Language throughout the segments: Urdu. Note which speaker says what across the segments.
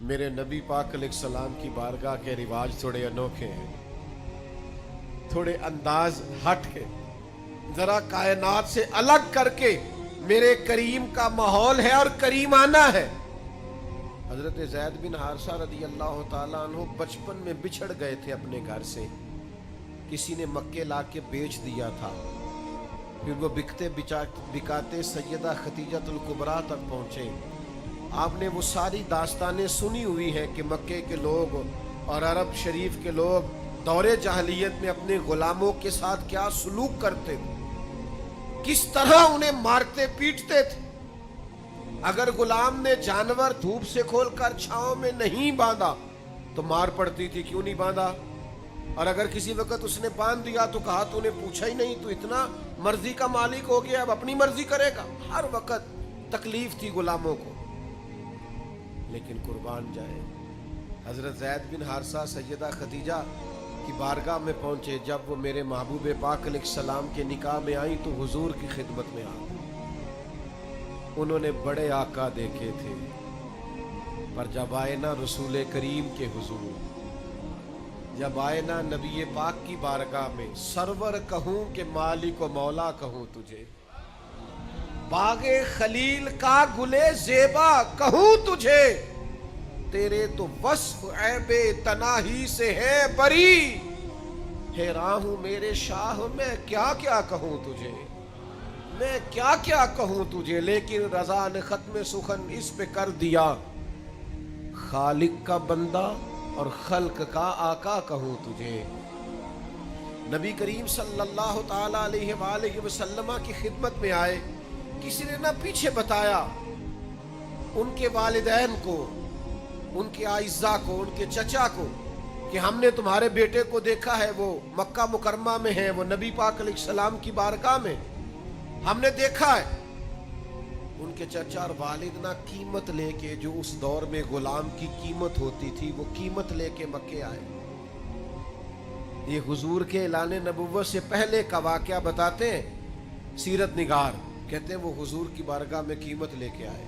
Speaker 1: میرے نبی پاک علیہ السلام کی بارگاہ کے رواج تھوڑے انوکھے ہیں، تھوڑے انداز ہٹ کے، ذرا کائنات سے الگ کر کے میرے کریم کا ماحول ہے اور کریمانہ ہے۔ حضرت زید بن حارثہ رضی اللہ تعالیٰ عنہ بچپن میں بچھڑ گئے تھے اپنے گھر سے، کسی نے مکے لا کے بیچ دیا تھا، پھر وہ بکتے بکاتے سیدہ خدیجہ الکبریٰ تک پہنچے۔ آپ نے وہ ساری داستانیں سنی ہوئی ہیں کہ مکے کے لوگ اور عرب شریف کے لوگ دور جاہلیت میں اپنے غلاموں کے ساتھ کیا سلوک کرتے تھے، کس طرح انہیں مارتے پیٹتے تھے۔ اگر غلام نے جانور دھوپ سے کھول کر چھاؤں میں نہیں باندھا تو مار پڑتی تھی، کیوں نہیں باندھا؟ اور اگر کسی وقت اس نے باندھ دیا تو کہا تو نے پوچھا ہی نہیں، تو اتنا مرضی کا مالک ہو گیا، اب اپنی مرضی کرے گا۔ ہر وقت تکلیف تھی غلاموں کو، لیکن قربان جائے حضرت زید بن حارثہ سیدہ خدیجہ کی بارگاہ میں پہنچے۔ جب وہ میرے محبوب پاک علیہ السلام کے نکاح میں آئیں تو حضور کی خدمت میں آ گئی۔ انہوں نے بڑے آقا دیکھے تھے، پر جب آئے نا رسول کریم کے حضور، جب آئے نا نبی پاک کی بارگاہ میں، سرور کہوں کہ مالک و مولا کہوں تجھے، باغ خلیل کا گلے زیبا کہوں تجھے، تیرے تو وصف عیب تناہی سے ہے بری، حیران ہوں میرے شاہ میں کیا کیا کہوں تجھے، میں کیا کیا کہوں تجھے، لیکن رضا نے ختم سخن اس پہ کر دیا، خالق کا بندہ اور خلق کا آقا کہوں تجھے۔ نبی کریم صلی اللہ تعالیٰ علیہ وآلہ وسلم کی خدمت میں آئے، کسی نے نہ پیچھے بتایا ان کے والدین کو، ان کے اعزاء کو، ان کے چچا کو کہ ہم نے تمہارے بیٹے کو دیکھا ہے، وہ مکہ مکرمہ میں ہے، وہ نبی پاک علیہ السلام کی بارگاہ میں ہم نے دیکھا ہے۔ ان کے چچا اور والد نہ قیمت لے کے، جو اس دور میں غلام کی قیمت ہوتی تھی، وہ قیمت لے کے مکے آئے۔ یہ حضور کے اعلان نبوت سے پہلے کا واقعہ بتاتے ہیں سیرت نگار، کہتے ہیں وہ حضور کی بارگاہ میں قیمت لے کے آئے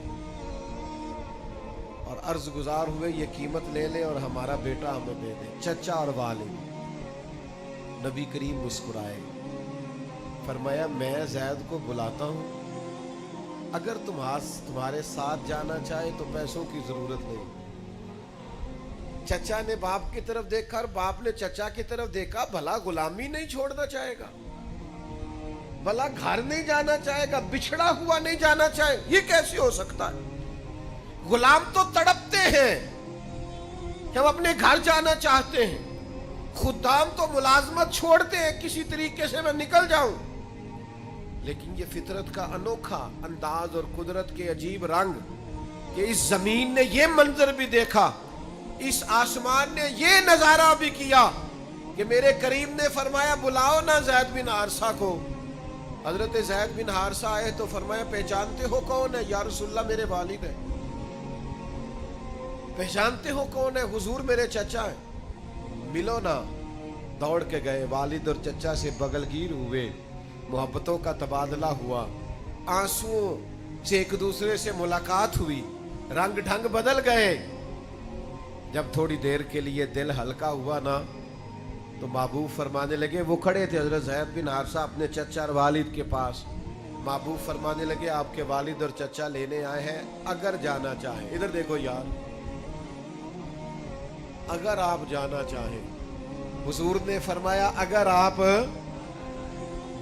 Speaker 1: اور عرض گزار ہوئے یہ قیمت لے لے اور ہمارا بیٹا ہمیں دے دے۔ چچا اور والد، نبی کریم مسکرائے، فرمایا میں زید کو بلاتا ہوں، اگر تمہارے ساتھ جانا چاہے تو پیسوں کی ضرورت نہیں۔ چچا نے باپ کی طرف دیکھا اور باپ نے چچا کی طرف دیکھا، بھلا غلامی نہیں چھوڑنا چاہے گا، بھلا گھر نہیں جانا چاہے گا، بچھڑا ہوا نہیں جانا چاہے، یہ کیسے ہو سکتا ہے؟ غلام تو تڑپتے ہیں کہ ہم اپنے گھر جانا چاہتے ہیں، خدام تو ملازمت چھوڑتے ہیں کسی طریقے سے میں نکل جاؤں، لیکن یہ فطرت کا انوکھا انداز اور قدرت کے عجیب رنگ کہ اس زمین نے یہ منظر بھی دیکھا، اس آسمان نے یہ نظارہ بھی کیا کہ میرے کریم نے فرمایا بلاؤ نا زید بن حارثہ کو۔ حضرت زید بن حارثہ آئے تو فرمایا پہچانتے ہو کون ہے؟ یا رسول اللہ میرے والد ہیں۔ پہچانتے ہو کون ہے؟ حضور میرے چچا ہیں۔ ملو نا۔ دوڑ کے گئے، والد اور چچا سے بغل گیر ہوئے، محبتوں کا تبادلہ ہوا، آنسوؤں سے ایک دوسرے سے ملاقات ہوئی، رنگ ڈھنگ بدل گئے۔ جب تھوڑی دیر کے لیے دل ہلکا ہوا نا تو محبوب فرمانے لگے، وہ کھڑے تھے حضرت زید بن حارثہ اپنے چچا اور والد کے پاس، محبوب فرمانے لگے آپ کے والد اور چچا لینے آئے ہیں، اگر جانا چاہیں، ادھر دیکھو یار، اگر آپ جانا چاہیں۔ حضور نے فرمایا اگر آپ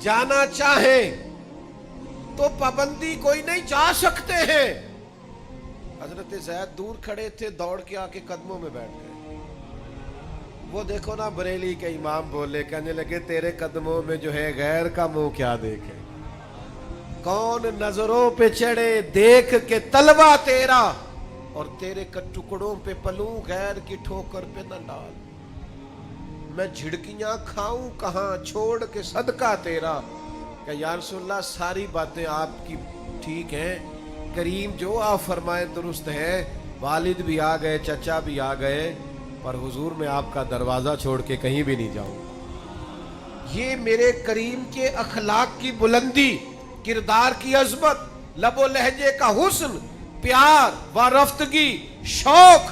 Speaker 1: جانا چاہیں تو پابندی کوئی نہیں، جا سکتے ہیں۔ حضرت زید دور کھڑے تھے، دوڑ کے آ کے قدموں میں بیٹھ گئے۔ وہ دیکھو نا بریلی کے امام بولے، کہنے لگے تیرے قدموں میں جو ہے غیر کا منہ کیا دیکھے، کون نظروں پہ چڑھے دیکھ کے تلوا تیرا، اور تیرے ٹکڑوں پہ پلوں غیر کی ٹھوکر پہ نہ ڈال، میں جھڑکیاں کھاؤں کہاں چھوڑ کے صدقہ تیرا۔ کہ یا رسول اللہ ساری باتیں آپ کی ٹھیک ہیں، کریم جو آپ فرمائے درست ہے، والد بھی آ گئے، چچا بھی آ گئے، پر حضور میں آپ کا دروازہ چھوڑ کے کہیں بھی نہیں جاؤں۔ یہ میرے کریم کے اخلاق کی بلندی، کردار کی عظمت، لب و لہجے کا حسن، پیار و رفتگی، شوق،